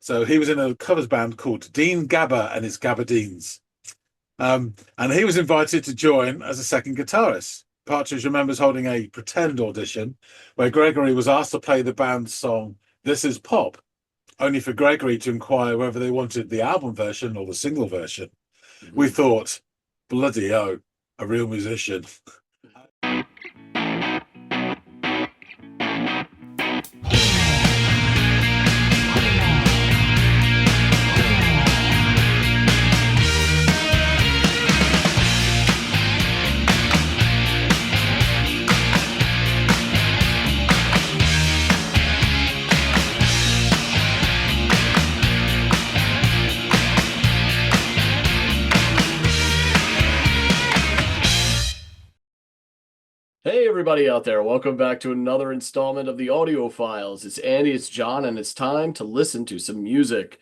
So he was in a covers band called Dean Gabber and his Gabardines. And he was invited to join as a second guitarist. Partridge remembers holding a pretend audition where Gregory was asked to play the band's song This Is Pop, only for Gregory to inquire whether they wanted the album version or the single version. We thought, bloody oh, a real musician. Hey everybody out there, welcome back to another installment of the Audiophiles. It's Andy, it's John, and it's time to listen to some music.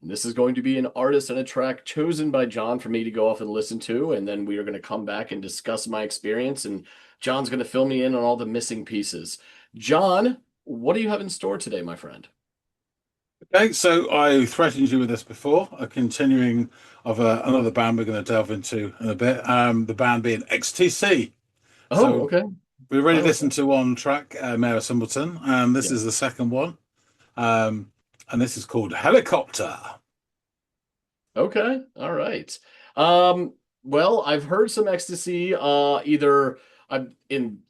And this is going to be an artist and a track chosen by John for me to go off and listen to, and then we are going to come back and discuss my experience, and John's going to fill me in on all the missing pieces. John, what do you have in store today, my friend? Okay, so I threatened you with this before, a continuing of another band we're going to delve into in a bit, the band being XTC. Oh, So okay. we already I like listened to one track, Mayor of Simpleton, and this Yeah. is the second one. And this is called Helicopter. Okay, all right. Well, I've heard some ecstasy, either I'm in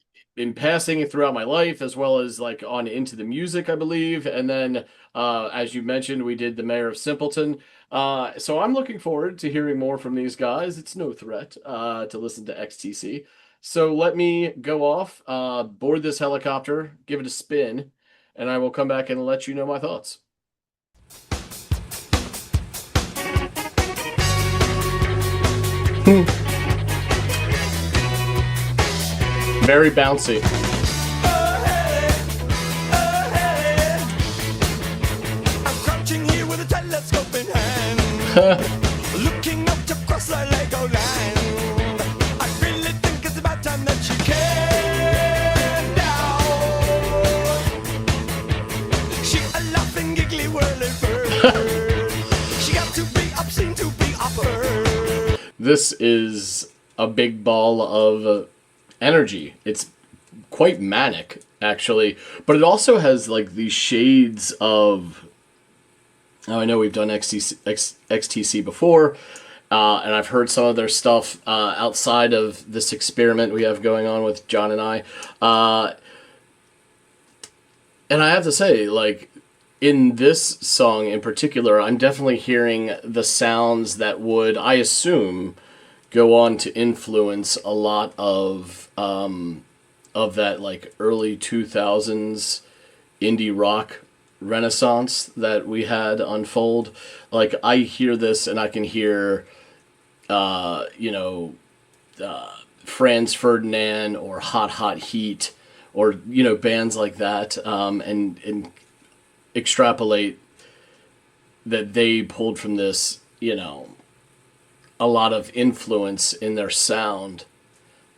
passing throughout my life, as well as like on Into the Music, I believe. And then, as you mentioned, we did the Mayor of Simpleton. So I'm looking forward to hearing more from these guys. It's no threat, to listen to XTC. So let me go off, board this helicopter, give it a spin, and I will come back and let you know my thoughts. Very bouncy. I'm crouching here with a telescope in hand, looking up to cross the Lego land. I really think it's about time that she came down. She a laughing, giggly, whirling bird. She got to be obscene to be upper. This is a big ball of energy. It's quite manic, actually, but it also has like these shades of. Oh, I know we've done XTC before, and I've heard some of their stuff outside of this experiment we have going on with John and I. And I have to say, like, in this song in particular, I'm definitely hearing the sounds that would, I assume, go on to influence a lot of that like early 2000s indie rock renaissance that we had unfold. Like I hear this and I can hear Franz Ferdinand or Hot Hot Heat or bands like that, and extrapolate that they pulled from this a lot of influence in their sound,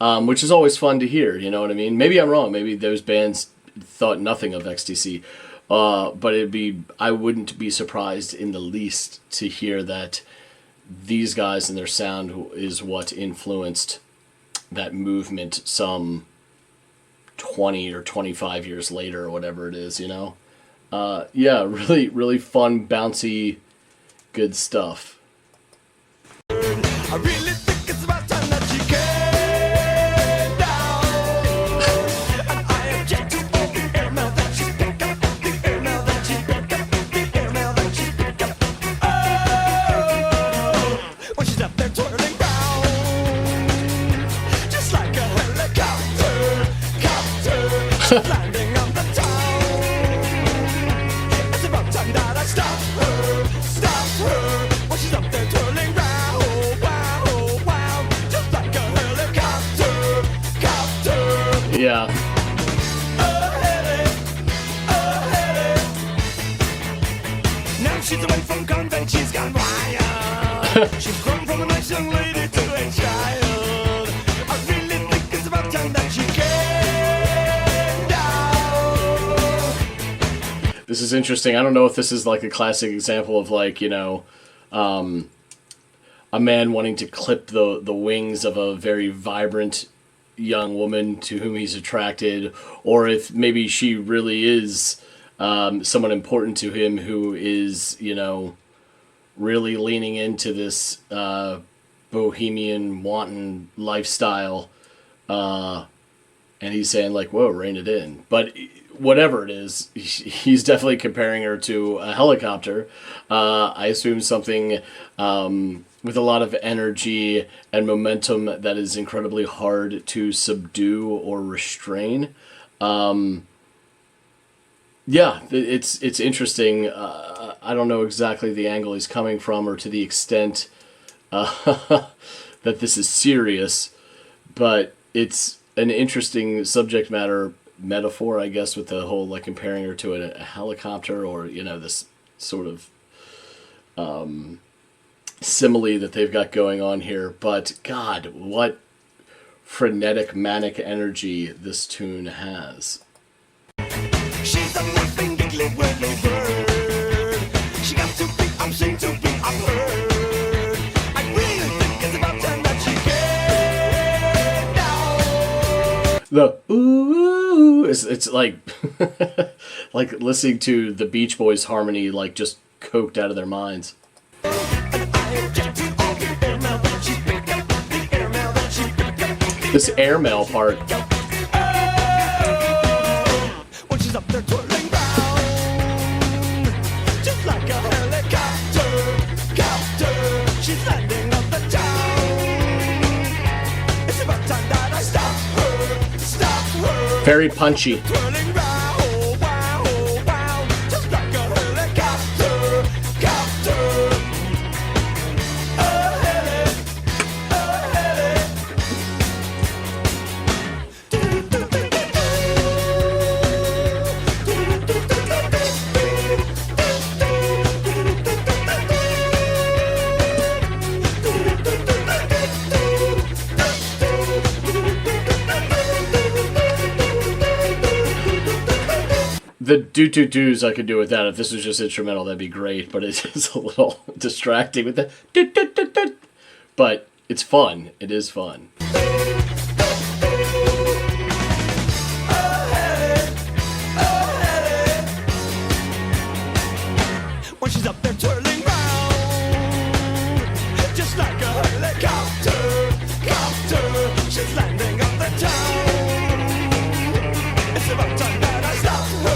which is always fun to hear. You know what I mean? Maybe I'm wrong. Maybe those bands thought nothing of XTC, but I wouldn't be surprised in the least to hear that these guys and their sound is what influenced that movement some 20 or 25 years later or whatever it is, Yeah, really, really fun, bouncy, good stuff. I really think it's about time that she came down. And I object to all the airmail that she picked up, the airmail that she picked up, the airmail that she picked up. Oh, when she's up there twirling round, just like a helicopter, copter, landing on the town. It's about time that I stop her, when she's up there twirling round. Yeah. Now she's away from convent, she's gone wild. She's grown from a nice young lady to a child. I really think it's about time that she came down. This is interesting. I don't know if this is like a classic example of like, a man wanting to clip the wings of a very vibrant young woman to whom he's attracted, or if maybe she really is someone important to him who is, really leaning into this bohemian wanton lifestyle, and he's saying like, whoa, rein it in. But whatever it is, he's definitely comparing her to a helicopter. I assume something with a lot of energy and momentum that is incredibly hard to subdue or restrain. Yeah, it's interesting. I don't know exactly the angle he's coming from or to the extent that this is serious, but it's an interesting subject matter metaphor, I guess, with the whole like comparing her to a helicopter, or this sort of simile that they've got going on here. But God, what frenetic, manic energy this tune has. She's a living, giggly, whirly bird. She got to be unseen to be unheard. I really think it's about time that she get down. The ooh, it's like like listening to the Beach Boys harmony, like just coked out of their minds. This airmail part. When she's up there twirling round, just like a helicopter, she's landing on the town. It's about time that I stop her. Very punchy. Twirling round, wow, wow, just like a helicopter. The do-do-dos I could do with that. If this was just instrumental, that'd be great, but it is a little distracting with the do-do-do-do. But it's fun. It is fun. When she's up there twirling round, just like a helicopter, she's landing on the town. It's about time that I stop her.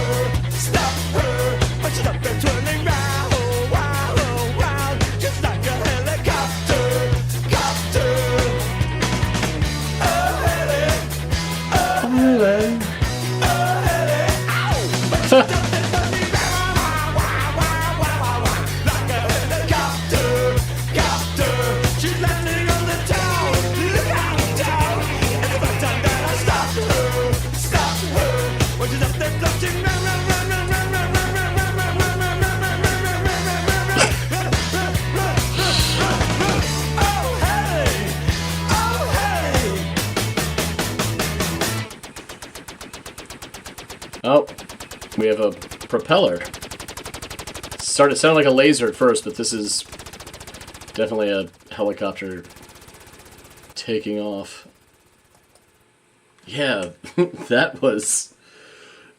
When she's up there twirling round, just like a helicopter. She's landing on the town. Look out, town. It's about time that I stop her. When she's up there floating round. Oh, we have a propeller. It sounded like a laser at first, but this is definitely a helicopter taking off. Yeah, that was...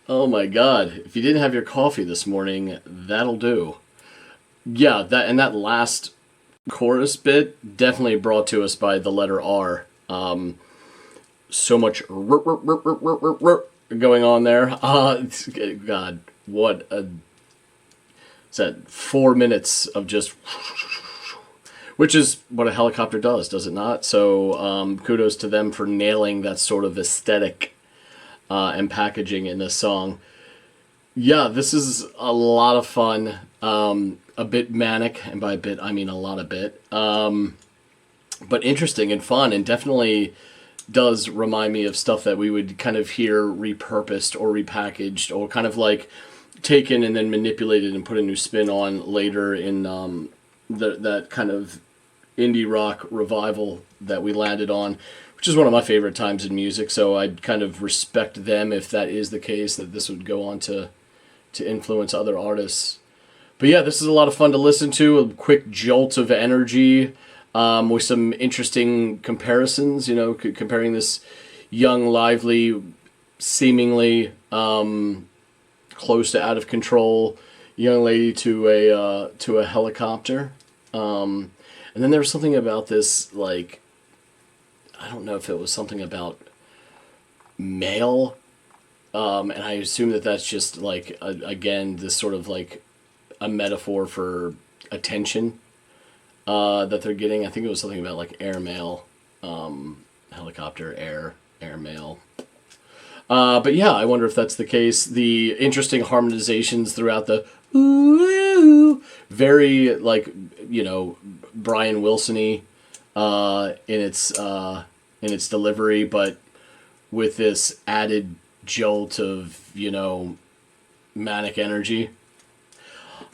Oh my god. If you didn't have your coffee this morning, that'll do. Yeah, that last chorus bit definitely brought to us by the letter R. So much going on there. God, what a... Is that 4 minutes of just... Which is what a helicopter does it not? So kudos to them for nailing that sort of aesthetic and packaging in this song. Yeah, this is a lot of fun. A bit manic, and by a bit I mean a lot of bit. But interesting and fun, and definitely does remind me of stuff that we would kind of hear repurposed or repackaged, or kind of like taken and then manipulated and put a new spin on later in that kind of indie rock revival that we landed on, which is one of my favorite times in music. So I'd kind of respect them if that is the case, that this would go on to to influence other artists. But yeah, this is a lot of fun to listen to. A quick jolt of energy, with some interesting comparisons. You know, comparing this young, lively, seemingly close to out of control young lady to a helicopter. And then there was something about this, like, I don't know if it was something about mail. And I assume that that's just like again this sort of like a metaphor for attention that they're getting. I think it was something about like airmail, helicopter, airmail. But yeah, I wonder if that's the case. The interesting harmonizations throughout the ooh, very like, you know, Brian Wilson-y in its delivery, but with this added jolt of, you know, manic energy.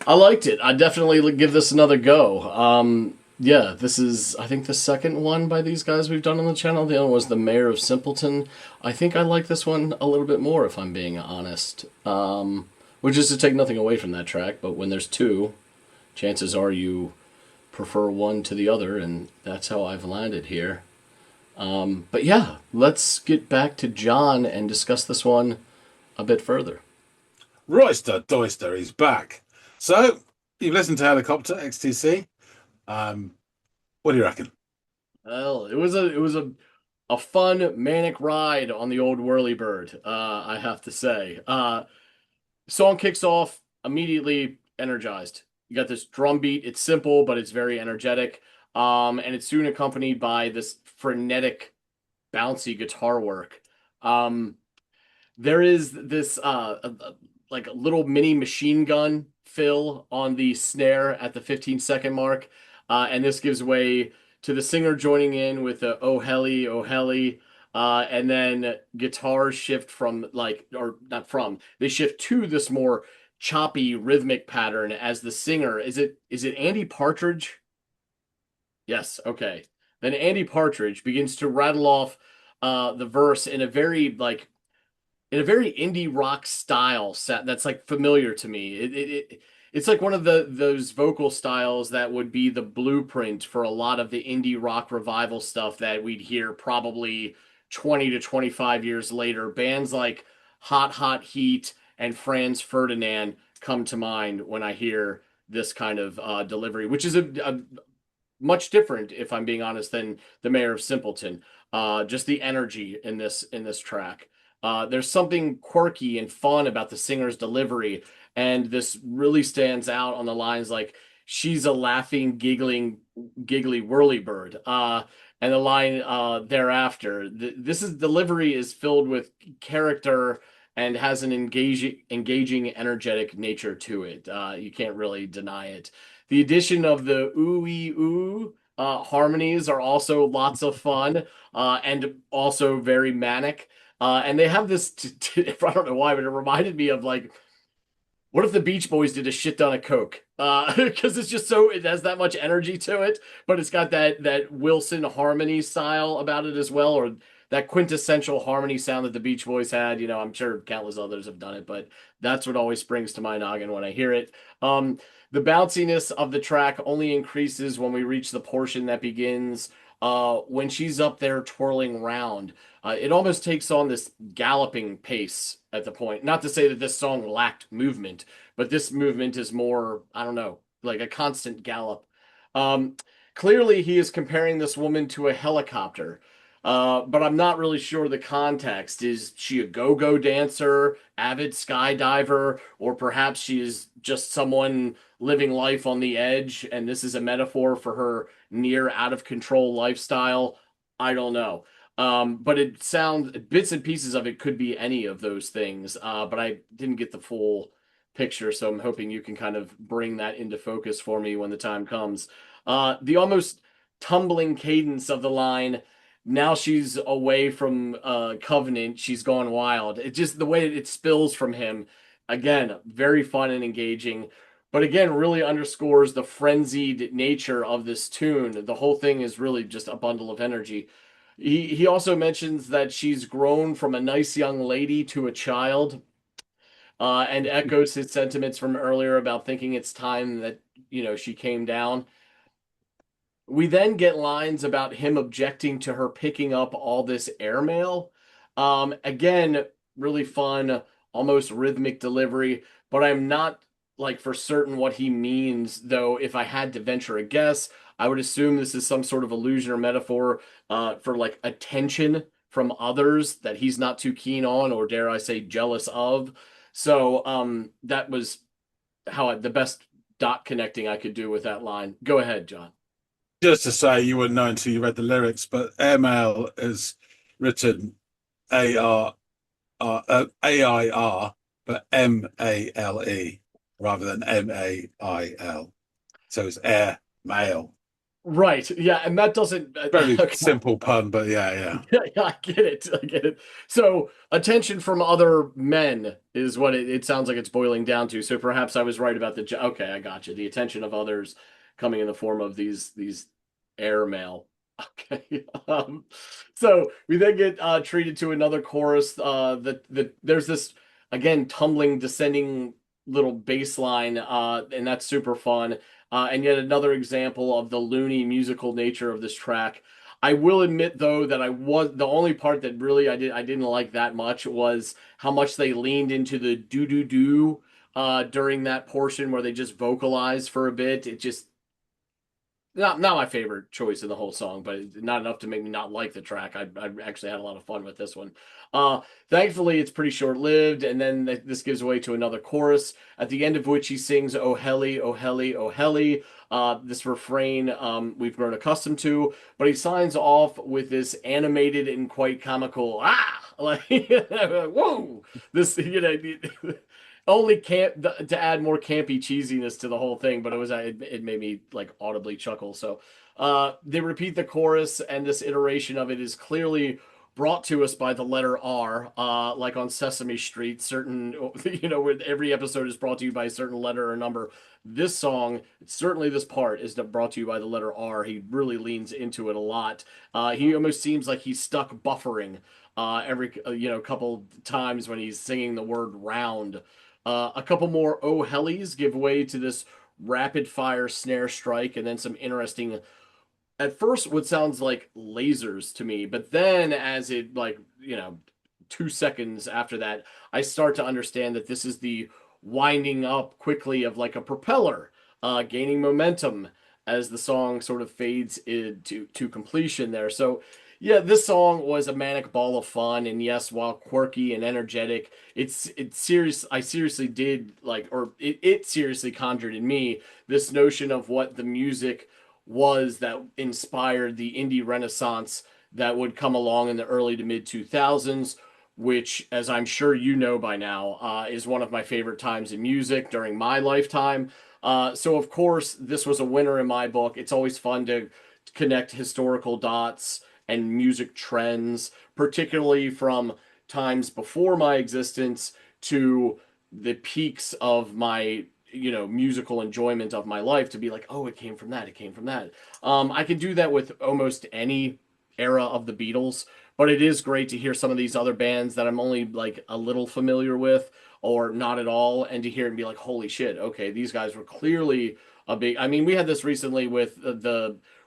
I liked it. I definitely give this another go. Yeah, this is, I think, the second one by these guys we've done on the channel. The other one was The Mayor of Simpleton. I think I like this one a little bit more, if I'm being honest. Which is to take nothing away from that track, but when there's two, chances are you prefer one to the other, and that's how I've landed here. But yeah, let's get back to John and discuss this one a bit further. Royster Doyster is back. So, you've listened to Helicopter XTC. What do you reckon? Well, it was a fun manic ride on the old Whirlybird, I have to say. Song kicks off immediately energized. You got this drum beat. It's simple, but it's very energetic. And it's soon accompanied by this frenetic, bouncy guitar work. There is this like a little mini machine gun fill on the snare at the 15-second mark. And this gives way to the singer joining in with the oh helly, oh helly. And then guitars shift from they shift to this more choppy rhythmic pattern as the singer. Is it Andy Partridge? Yes, okay. Then Andy Partridge begins to rattle off the verse in a very indie rock style set that's like familiar to me. It's like one of those vocal styles that would be the blueprint for a lot of the indie rock revival stuff that we'd hear probably 20 to 25 years later. Bands like Hot Hot Heat and Franz Ferdinand come to mind when I hear this kind of delivery, which is a much different, if I'm being honest, than The Mayor of Simpleton. Just the energy in this track. There's something quirky and fun about the singer's delivery, and this really stands out on the lines like, she's a laughing, giggly whirlybird. And the line thereafter, this delivery is filled with character and has an engaging, energetic nature to it. You can't really deny it. The addition of the ooh-ee ooh harmonies are also lots of fun and also very manic. And they have this, I don't know why, but it reminded me of like, what if the Beach Boys did a shit ton of coke? Because it's just it has that much energy to it, but it's got that Wilson harmony style about it as well, or that quintessential harmony sound that the Beach Boys had. You know, I'm sure countless others have done it, but that's what always springs to my noggin when I hear it. The bounciness of the track only increases when we reach the portion that begins when she's up there twirling round. It almost takes on this galloping pace at the point. Not to say that this song lacked movement, but this movement is more, I don't know, like a constant gallop. Clearly, he is comparing this woman to a helicopter, but I'm not really sure the context. Is she a go-go dancer, avid skydiver, or perhaps she is just someone living life on the edge, and this is a metaphor for her near out-of-control lifestyle? I don't know. But it sounds, bits and pieces of it could be any of those things, but I didn't get the full picture, so I'm hoping you can kind of bring that into focus for me when the time comes. The almost tumbling cadence of the line, now she's away from Covenant, she's gone wild. It just, the way it spills from him, again, very fun and engaging, but again, really underscores the frenzied nature of this tune. The whole thing is really just a bundle of energy. He also mentions that she's grown from a nice young lady to a child. and echoes his sentiments from earlier about thinking it's time that, she came down. We then get lines about him objecting to her picking up all this airmail. Again, really fun, almost rhythmic delivery, but I'm not like for certain what he means, though. If I had to venture a guess, I would assume this is some sort of allusion or metaphor for like attention from others that he's not too keen on, or dare I say, jealous of. So that was the best dot connecting I could do with that line. Go ahead, John. Just to say, you wouldn't know until you read the lyrics, but airmail is written AIR, but MALE rather than MAIL. So it's air mail. Right. Yeah, and that doesn't Very simple pun, but yeah. Yeah, I get it. I get it. So attention from other men is what it sounds like it's boiling down to. So perhaps I was right about okay, I got you. The attention of others coming in the form of these airmail. Okay. So we then get treated to another chorus. There's this again tumbling, descending little bass line, and that's super fun. And yet another example of the loony musical nature of this track. I will admit though that the only part that really I didn't like that much was how much they leaned into the do during that portion where they just vocalized for a bit. It just not my favorite choice in the whole song, but not enough to make me not like the track. I actually had a lot of fun with this one. Thankfully, it's pretty short-lived, and then this gives way to another chorus, at the end of which he sings, "Oh Helly, oh Helly, oh Helly." This refrain we've grown accustomed to, but he signs off with this animated and quite comical, like, whoa! This, only to add more campy cheesiness to the whole thing, but it made me like audibly chuckle. So they repeat the chorus, and this iteration of it is clearly brought to us by the letter R, like on Sesame Street. Certain, where every episode is brought to you by a certain letter or number. This song, certainly this part, is brought to you by the letter R. He really leans into it a lot. He almost seems like he's stuck buffering every couple times when he's singing the word round. A couple more "Oh Hellies" give way to this rapid fire snare strike, and then some interesting, at first what sounds like lasers to me, but then as it 2 seconds after that, I start to understand that this is the winding up quickly of like a propeller, gaining momentum as the song sort of fades into completion there. So yeah, this song was a manic ball of fun, and yes, while quirky and energetic, it's serious. I seriously did it seriously conjured in me this notion of what the music was that inspired the indie renaissance that would come along in the early to mid 2000s, which, as I'm sure you know by now, is one of my favorite times in music during my lifetime. So of course, this was a winner in my book. It's always fun to connect historical dots and music trends, particularly from times before my existence to the peaks of my musical enjoyment of my life, to be like, oh, it came from that. I can do that with almost any era of the Beatles, but it is great to hear some of these other bands that I'm only like a little familiar with or not at all, and to hear and be like, holy shit, okay, these guys were clearly a big. I mean, we had this recently with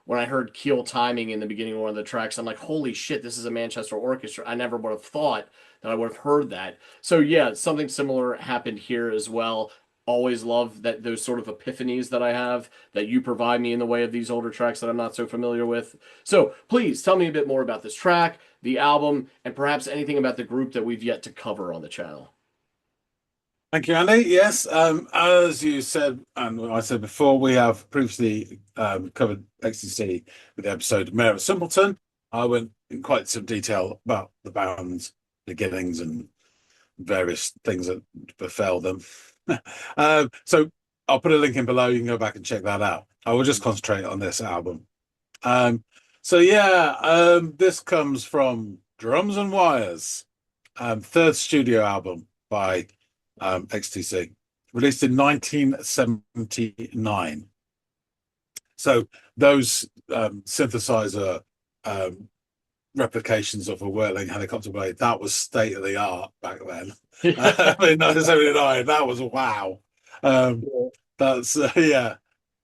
when I heard Keel Timing in the beginning of one of the tracks. I'm like, holy shit, this is a Manchester orchestra. I never would have thought that I would have heard that. So yeah, something similar happened here as well. Always love that, those sort of epiphanies that I have that you provide me in the way of these older tracks that I'm not so familiar with. So please tell me a bit more about this track, the album, and perhaps anything about the group that we've yet to cover on the channel. Thank you, Andy. Yes, as you said, and I said before, we have previously covered XTC with the episode Mayor of Simpleton. I went in quite some detail about the band's beginnings and various things that befell them. So I'll put a link in below. You can go back and check that out. I will just concentrate on this album. This comes from Drums and Wires, third studio album by XTC, released in 1979. So those synthesizer replications of a whirling helicopter blade. That was state of the art back then. I mean, 1979, that was wow. Um, that's yeah,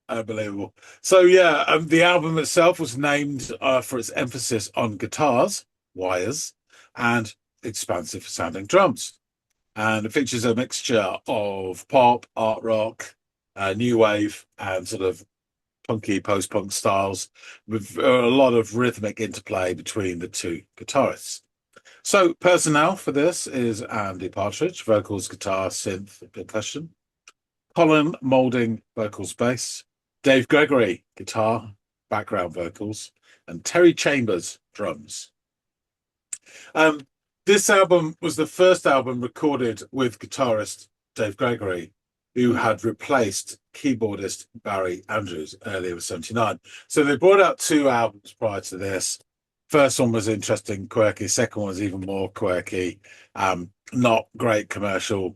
unbelievable. So yeah, the album itself was named for its emphasis on guitars, wires, and expansive sounding drums. And it features a mixture of pop, art rock, new wave, and sort of punky post-punk styles with a lot of rhythmic interplay between the two guitarists. So personnel for this is Andy Partridge, vocals, guitar, synth, percussion. Colin Moulding, vocals, bass. Dave Gregory, guitar, background vocals. And Terry Chambers, drums. This album was the first album recorded with guitarist Dave Gregory, who had replaced keyboardist Barry Andrews earlier with 79. So they brought out two albums prior to this. First one was interesting, quirky. Second one was even more quirky. Not great commercial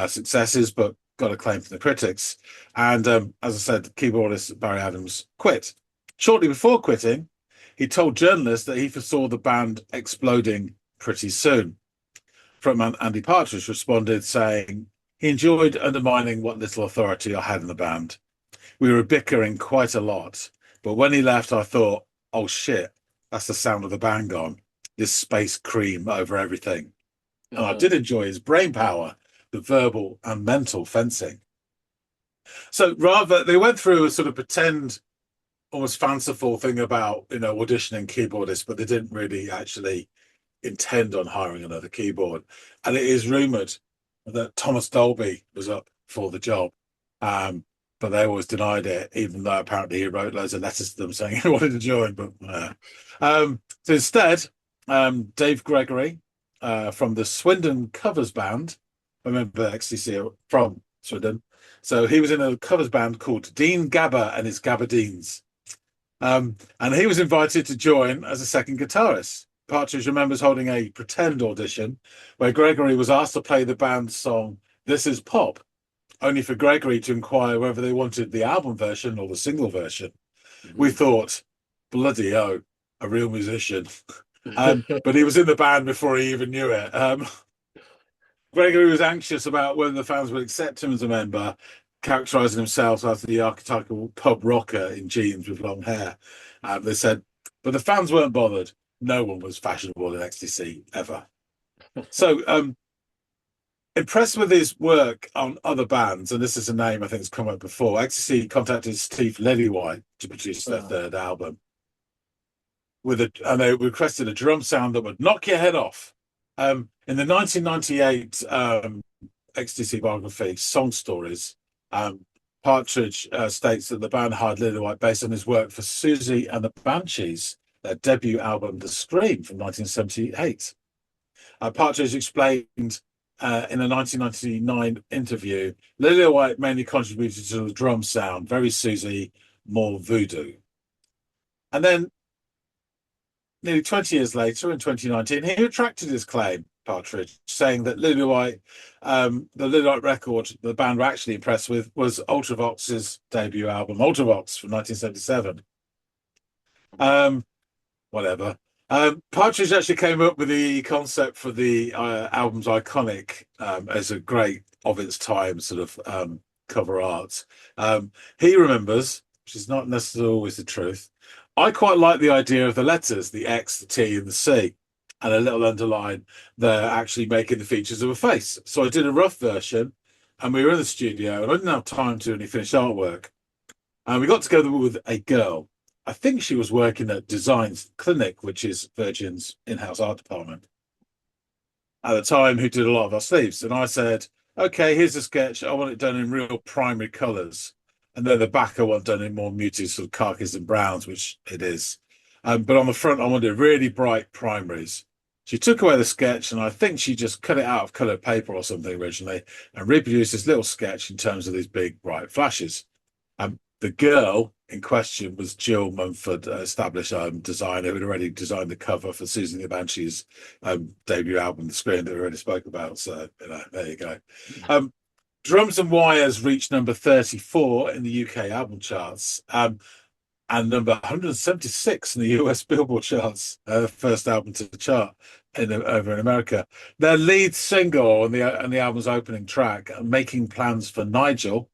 successes, but got acclaim from the critics. And as I said, keyboardist Barry Adams quit. Shortly before quitting, he told journalists that he foresaw the band exploding pretty soon. Frontman Andy Partridge responded saying, he enjoyed undermining what little authority I had in the band. We were bickering quite a lot, but when he left, I thought, oh shit, that's the sound of the band gone. This space cream over everything. And I did enjoy his brain power, the verbal and mental fencing. So rather, they went through a sort of pretend, almost fanciful thing about, auditioning keyboardists, but they didn't really actually intend on hiring another keyboard. And it is rumoured that Thomas Dolby was up for the job, but they always denied it, even though apparently he wrote loads of letters to them saying he wanted to join. But so instead, Dave Gregory from the Swindon Covers Band, I remember XTC from Swindon, so he was in a covers band called Dean Gabber and his Gabardines, and he was invited to join as a second guitarist. Partridge remembers holding a pretend audition where Gregory was asked to play the band's song This Is Pop, only for Gregory to inquire whether they wanted the album version or the single version. We thought, bloody a real musician. But he was in the band before he even knew it. Gregory was anxious about whether the fans would accept him as a member, characterising himself as the archetypal pub rocker in jeans with long hair. They said, but the fans weren't bothered. No one was fashionable in XTC ever. So impressed with his work on other bands, and this is a name I think has come up before, XTC contacted Steve Lillywhite to produce their third album. And they requested a drum sound that would knock your head off. In the 1998 XTC biography, Song Stories, Partridge states that the band hired Lillywhite based on his work for Susie and the Banshees, their debut album, The Scream, from 1978. Partridge explained in a 1999 interview, Lillywhite mainly contributed to the drum sound, very Susie, more voodoo. And then nearly 20 years later, in 2019, he retracted his claim, Partridge, saying that Lillywhite, the Lillywhite record the band were actually impressed with was Ultravox's debut album, Ultravox, from 1977. Whatever. Partridge actually came up with the concept for the album's iconic as a great of its time sort of cover art. He remembers, which is not necessarily always the truth, I quite like the idea of the letters, the X, the T, and the C, and a little underline. They're actually making the features of a face. So I did a rough version, and we were in the studio, and I didn't have time to do any finished artwork. And we got together with a girl. I think she was working at Design's Clinic, which is Virgin's in-house art department at the time, who did a lot of our sleeves. And I said, okay, here's a sketch. I want it done in real primary colours. And then the back I want done in more muted sort of khakis and browns, which it is. But on the front, I wanted really bright primaries. She took away the sketch, and I think she just cut it out of coloured paper or something originally and reproduced this little sketch in terms of these big, bright flashes. The girl in question was Jill Mumford, established designer who had already designed the cover for Susan the Banshees' debut album, The Screen, that we already spoke about. So, there you go. Drums and Wires reached number 34 in the UK album charts. and number 176 in the US Billboard charts, first album to chart over in America. Their lead single and the album's opening track, "Making Plans for Nigel,"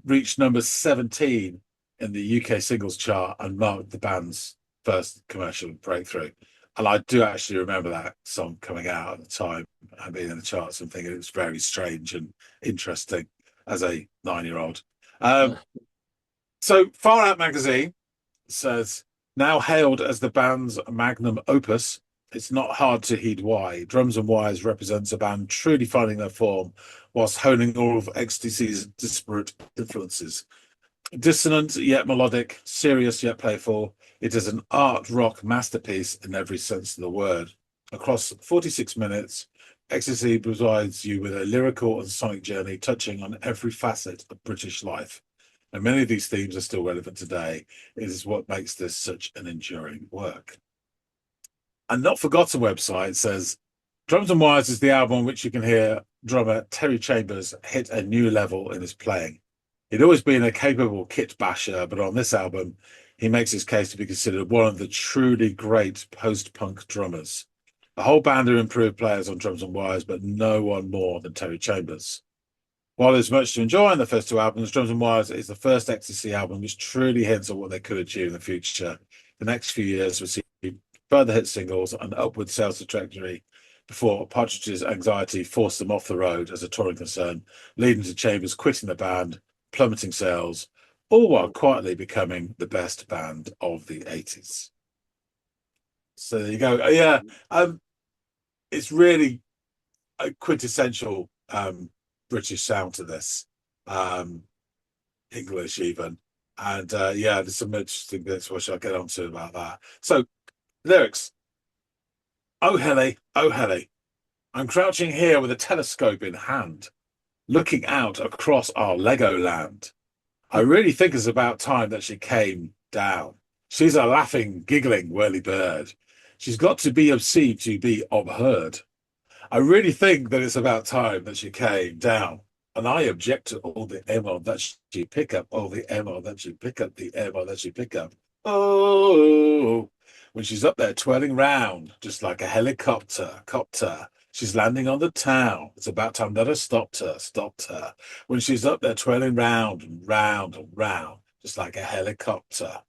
reached number 17 in the UK singles chart and marked the band's first commercial breakthrough. And I do actually remember that song coming out at the time and being in the charts and thinking it was very strange and interesting as a 9-year-old. So Far Out magazine says, now hailed as the band's magnum opus, it's not hard to heed why. Drums and Wires represents a band truly finding their form whilst honing all of XTC's disparate influences. Dissonant yet melodic, serious yet playful, it is an art rock masterpiece in every sense of the word. Across 46 minutes, XTC provides you with a lyrical and sonic journey touching on every facet of British life. And many of these themes are still relevant today. It is what makes this such an enduring work. A Not Forgotten website says, Drums and Wires is the album on which you can hear drummer Terry Chambers hit a new level in his playing. He'd always been a capable kit basher, but on this album, he makes his case to be considered one of the truly great post-punk drummers. The whole band are improved players on Drums and Wires, but no one more than Terry Chambers. While there's much to enjoy in the first two albums, Drums and Wires is the first XTC album which truly hints at what they could achieve in the future. The next few years received further hit singles and upward sales trajectory before Partridge's anxiety forced them off the road as a touring concern, leading to Chambers quitting the band, plummeting sales, all while quietly becoming the best band of the 80s. So there you go. Yeah, it's really a quintessential British sound to this, English even. And yeah, there's some interesting bits which I'll get onto about that. So, lyrics. Oh, Helly, I'm crouching here with a telescope in hand, looking out across our Lego land. I really think it's about time that she came down. She's a laughing, giggling whirly bird. She's got to be obscene to be obheard. I really think that it's about time that she came down. And I object to all the ammo that she pick up, all the ammo that she pick up, the ammo that she pick up. Oh, when she's up there twirling round, just like a copter. She's landing on the town. It's about time that I stopped her. When she's up there twirling round and round and round, just like a helicopter.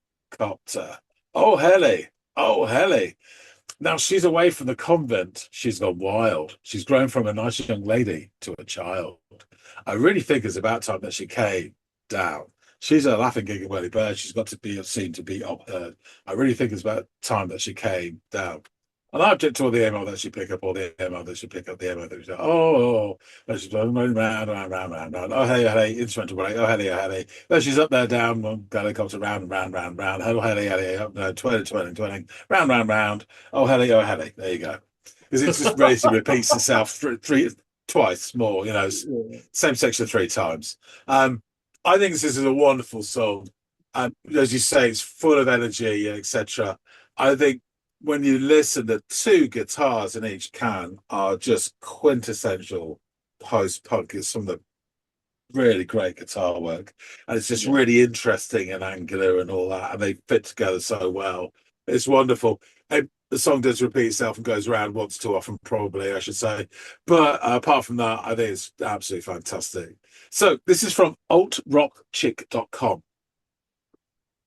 Oh, Helly. Now she's away from the convent. She's gone wild. She's grown from a nice young lady to a child. I really think it's about time that she came down. She's a laughing, giggling whirly bird. She's got to be seen to be obheard. I really think it's about time that she came down. And I object to all the ammo that she pick up, all the ammo that she pick up, the ammo that she she's going round. Oh, hey, instrumental break. Oh, Helly. Then she's up there, down, helicopter round. Oh, Helly, up there, twirling, round. Oh, Helly. There you go. Because it's just ready to repeat itself twice more, same section 3 times. I think this is a wonderful song. As you say, it's full of energy, etc. I think when you listen, the 2 guitars in each can are just quintessential post-punk. It's some of the really great guitar work, and it's just really interesting and angular and all that, and they fit together so well. It's wonderful. And the song does repeat itself and goes around once too often, probably, I should say. But apart from that, I think it's absolutely fantastic. So this is from altrockchick.com.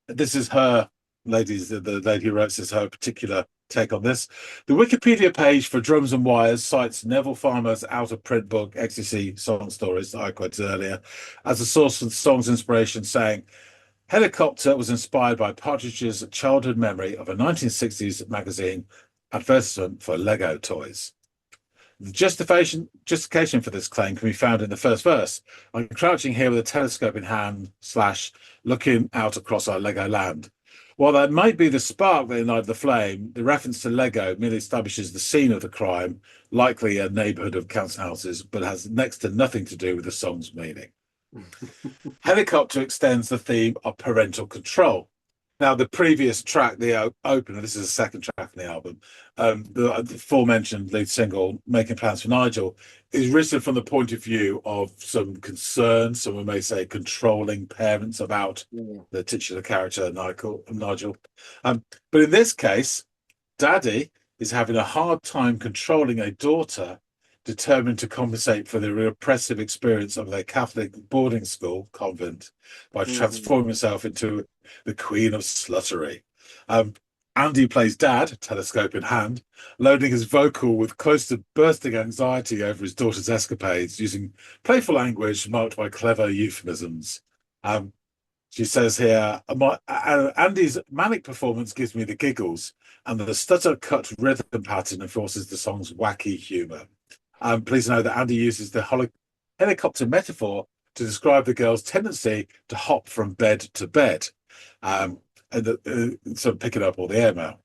This is her, ladies, the lady who wrote this, her particular take on this. The Wikipedia page for Drums and Wires cites Neville Farmer's out-of-print book, XTC Song Stories, that I quoted earlier, as a source of the song's inspiration, saying, Helicopter was inspired by Partridge's childhood memory of a 1960s magazine advertisement for Lego toys. The justification for this claim can be found in the first verse. I'm crouching here with a telescope in hand / looking out across our Lego land. While that might be the spark that ignited the flame, the reference to Lego merely establishes the scene of the crime, likely a neighbourhood of council houses, but has next to nothing to do with the song's meaning. Helicopter extends the theme of parental control. Now, the previous track, the opener, this is the second track in the album, the aforementioned lead single, Making Plans for Nigel, is written from the point of view of some concern, someone may say controlling parents about the titular character, Nigel. But in this case, Daddy is having a hard time controlling a daughter determined to compensate for the repressive experience of their Catholic boarding school convent by transforming himself into the Queen of Sluttery. Andy plays Dad, telescope in hand, loading his vocal with close to bursting anxiety over his daughter's escapades, using playful language marked by clever euphemisms. She says here, Andy's manic performance gives me the giggles, and the stutter-cut rhythm pattern enforces the song's wacky humour. Please know that Andy uses the helicopter metaphor to describe the girl's tendency to hop from bed to bed, and sort of picking up all the airmail.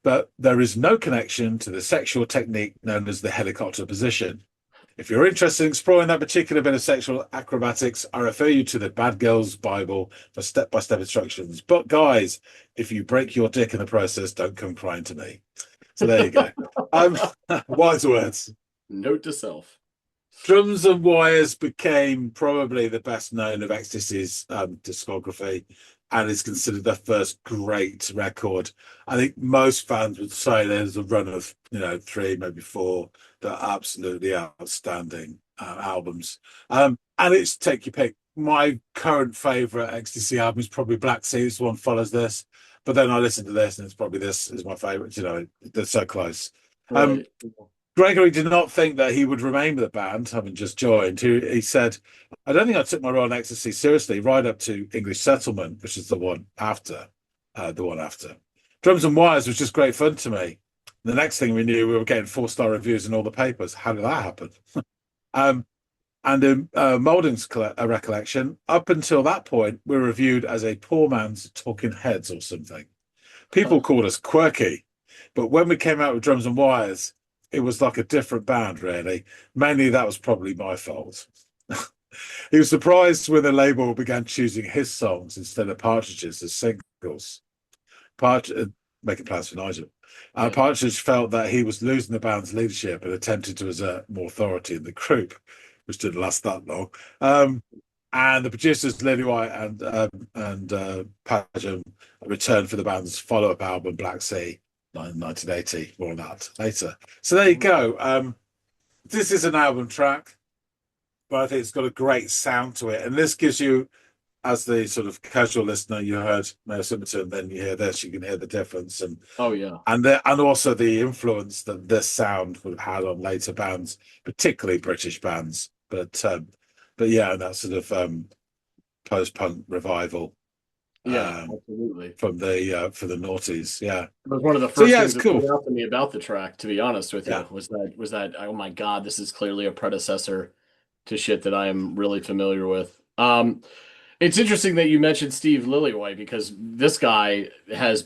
But there is no connection to the sexual technique known as the helicopter position. If you're interested in exploring that particular bit of sexual acrobatics, I refer you to the Bad Girls Bible for step-by-step instructions. But guys, if you break your dick in the process, don't come crying to me. So there you go. Wise words. Note to self. Drums and Wires became probably the best known of XTC's discography, and is considered their first great record. I think most fans would say there's a run of 3, maybe 4 that are absolutely outstanding albums. And it's take your pick. My current favourite XTC album is probably Black Sea. This one follows this. But then I listen to this, and it's probably this is my favourite. They're so close. Right. Gregory did not think that he would remain with the band, having just joined. He said, I don't think I took my role in Ecstasy seriously, right up to English Settlement, which is the one after. Drums and Wires was just great fun to me. The next thing we knew, we were getting 4-star reviews in all the papers. How did that happen? And in Moulding's recollection, up until that point, we were reviewed as a poor man's Talking Heads or something. People called us quirky, but when we came out with Drums and Wires, it was like a different band, really. Mainly that was probably my fault. He was surprised when the label began choosing his songs instead of Partridge's as singles. Making Plans for Nigel. Partridge felt that he was losing the band's leadership and attempted to exert more authority in the group, which didn't last that long. And the producers, Lily White and Padgham, returned for the band's follow-up album, Black Sea, 1980. More on that later. So there you go. This is an album track, but I think it's got a great sound to it. And this gives you, as the sort of casual listener, you heard Mayor Simpleton, then you hear this, you can hear the difference. And and also the influence that this sound would have had on later bands, particularly British bands. But yeah, that sort of post-punk revival. Absolutely. From the for the noughties, yeah. It was one of the first things that cool. stood out to me about the track, to be honest with you, was that oh my God, this is clearly a predecessor to shit that I am really familiar with. It's interesting that you mentioned Steve Lillywhite, because this guy has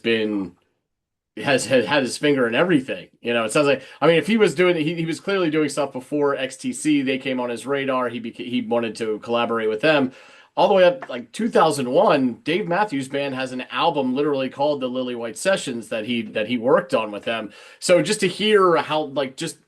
had his finger in everything. It sounds like, I mean, if he was doing, he was clearly doing stuff before XTC. They came on his radar. He wanted to collaborate with them. All the way up like 2001, Dave Matthews Band has an album literally called the Lillywhite Sessions that he worked on with them. So just to hear how, just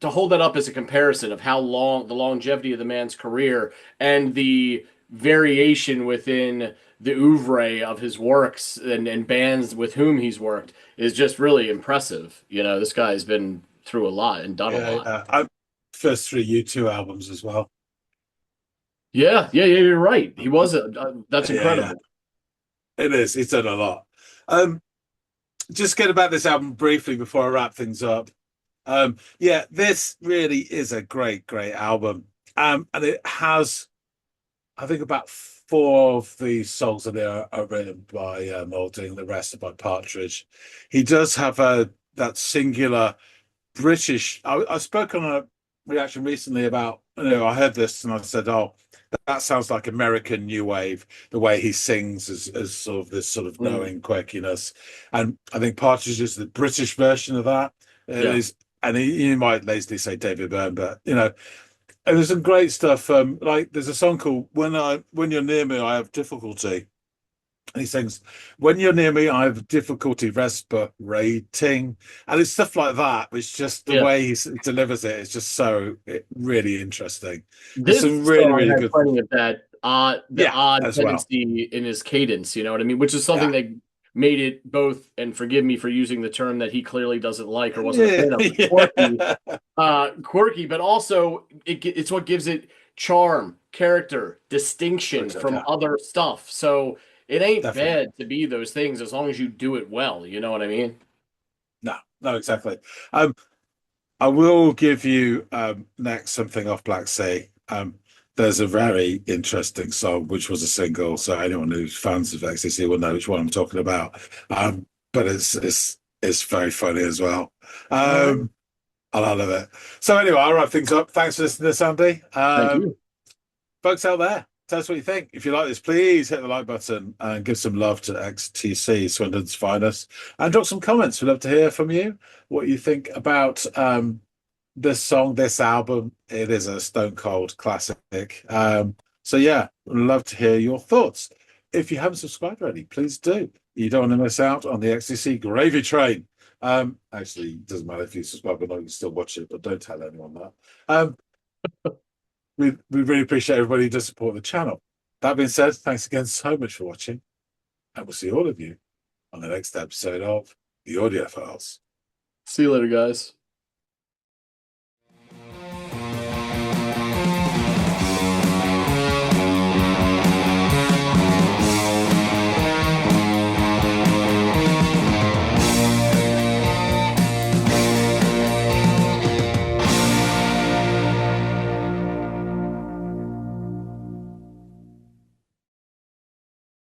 to hold that up as a comparison of how long, the longevity of the man's career and the variation within the oeuvre of his works and bands with whom he's worked is just really impressive. This guy's been through a lot and done a lot. First 3 U2 albums as well. Yeah, you're right. He was that's incredible. Yeah. It is. He's done a lot. Just get about this album briefly before I wrap things up. This really is a great album. And it has, I think, about 4 of the songs in there are written by Moulding, the rest are by Partridge. He does have that singular British. I spoke on a reaction recently about, I heard this and I said, oh, that sounds like American new wave, the way he sings as sort of this sort of knowing quirkiness. And I think Partridge is the British version of that. And you might lazily say David Byrne, but and there's some great stuff. Like there's a song called When You're Near Me, I Have Difficulty. And he sings, "When you're near me, I have difficulty respirating," and it's stuff like that. It's just the Yeah. way he delivers it. It's just really interesting. There's This some really, song really has good. plenty of that the Yeah, odd as well. tendency in his cadence, you know what I mean? Which is something that made it both, and forgive me for using the term that he clearly doesn't like or wasn't a fan of, quirky, but also it's what gives it charm, character, distinction from other stuff. So it ain't bad to be those things as long as you do it well. You know what I mean? No, exactly. I will give you next something off Black Sea. There's a very interesting song which was a single, so anyone who's fans of XTC will know which one I'm talking about. But it's very funny as well. And I love it. So anyway, I'll wrap things up. Thanks for listening to this, Andy. Thank you. Folks out there, tell us what you think. If you like this, please hit the like button and give some love to XTC, Swindon's finest, and drop some comments. We'd love to hear from you what you think about this song, this album. It is a stone cold classic. So yeah, we'd love to hear your thoughts. If you haven't subscribed already, please do. You don't want to miss out on the XTC gravy train. Actually, it doesn't matter if you subscribe or not, you can still watch it, but don't tell anyone that. We really appreciate everybody who does support the channel. That being said, thanks again so much for watching, and we'll see all of you on the next episode of the Audiophiles. See you later, guys.